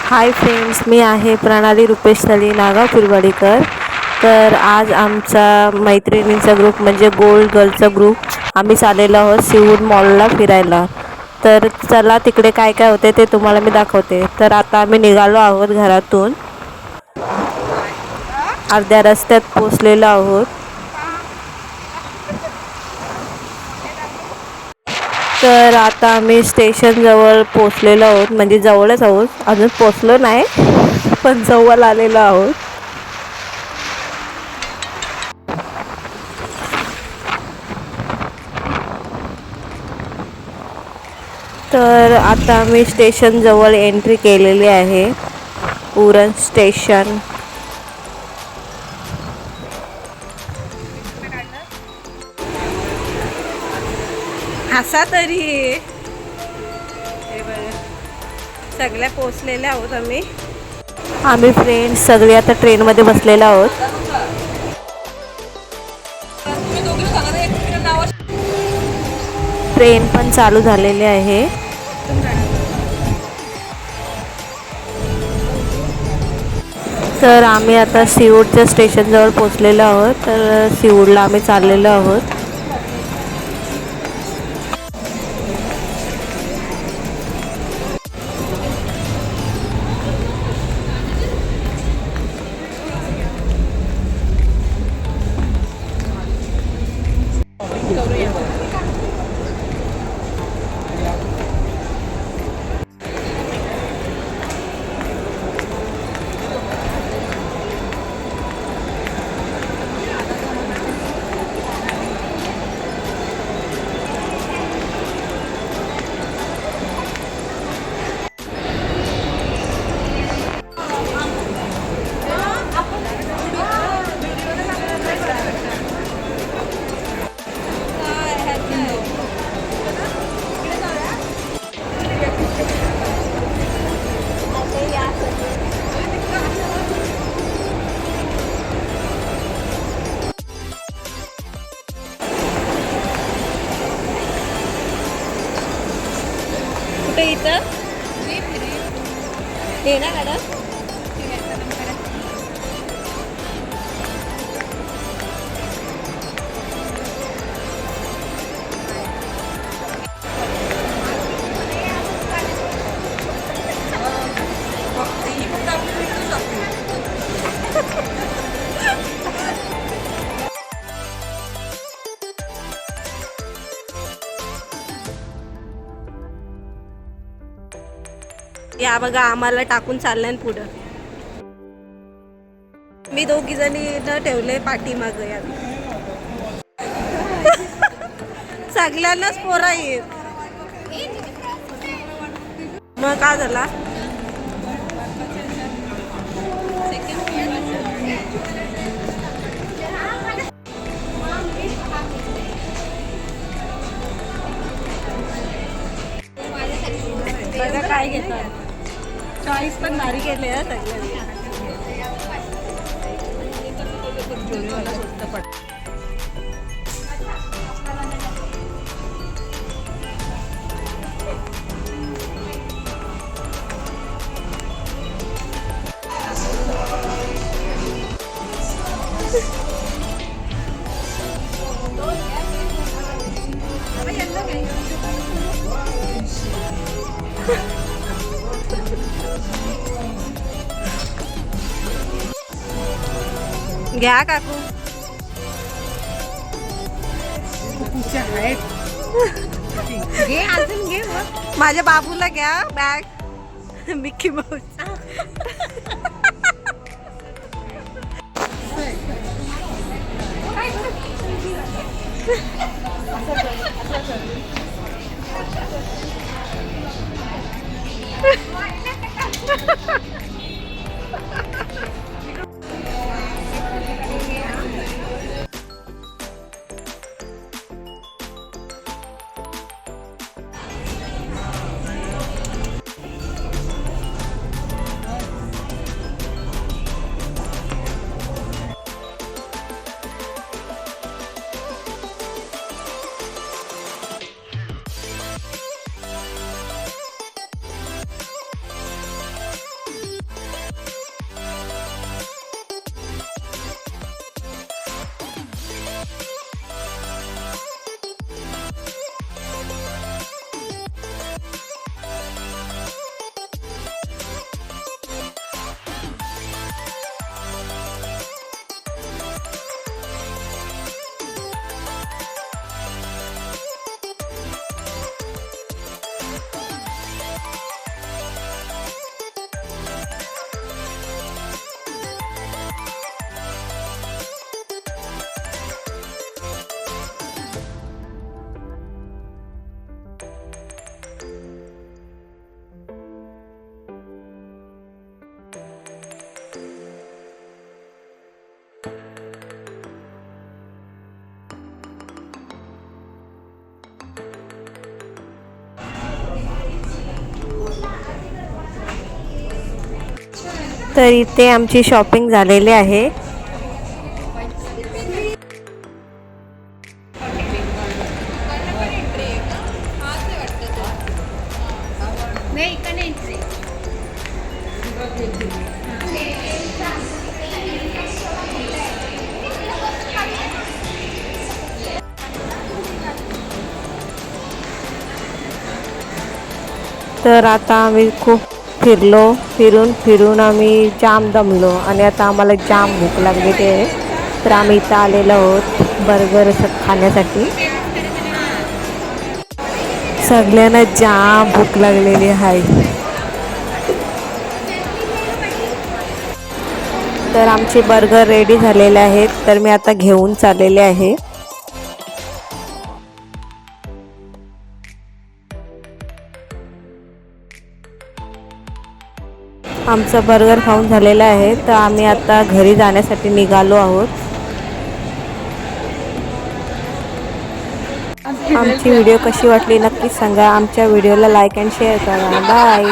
Hi friends, मी आहे प्रणाली रुपेश सली नागाव पिरवाडीकर. तर आज आमचा मैत्रिणींचा ग्रुप म्हणजे गोल्ड गर्लचा ग्रुप आम्ही चाललेलो आहोत सीवूड मॉलला फिरायला. तर चला तिकडे काय काय होते ते तुम्हाला मी दाखवते. तर आता आम्ही निघालो आहोत घरातून, अर्ध्या रस्त्यात पोचलेलो आहोत. तर आता आम्ही स्टेशनजवळ पोचलेलो आहोत, म्हणजे जवळच आहोत, अजून पोचलो नाही पण जवळ आलेलो आहोत. तर आता आम्ही स्टेशनजवळ एंट्री केलेली आहे, उरण स्टेशन. असा तरी सगळ्या पोचलेल्या आहोत आम्ही फ्रेंड्स सगळे आता ट्रेनमध्ये बसलेलो आहोत. ट्रेन पण चालू झालेली आहे. तर आम्ही आता सीवूडच्या स्टेशनजवळ पोचलेलो आहोत. तर सीवूडला आम्ही चाललेलो आहोत. कुठे इथं हे ना मॅडम. या बघा आम्हाला टाकून चाललंय पुढं. मी दोघी जणी न ठेवले पाठीमाग. या सगळ्यांनाच पोरा येत. मग काय झाला? बघा काय घेतात, चॉईस पण भारी केले आहे सगळ्यांनी. घ्या काकू. घे अजून घे. माझ्या बाबूला घ्या बॅग मिक्की माऊस. तर इथे आमची शॉपिंग झालेली आहे. तर आता आम्ही खूप फिरून आम्ही जाम दमलो आणि आता आम्हाला जाम भूक लागलेली आहे. तर आम्ही इथं आलेलो आहोत बर्गर खाण्यासाठी. सगळ्यांना जाम भूक लागलेली आहे. तर आमचे बर्गर रेडी झालेले आहेत. तर मी आता घेऊन चाललेले आहे. आमचं बर्गर खाऊन झालेलं आहे. तर आम्ही आता घरी जाण्यासाठी निघालो आहोत. आमची व्हिडिओ कशी वाटली नक्कीच सांगा. आमच्या व्हिडिओला लाईक अँड शेअर करा. बाय.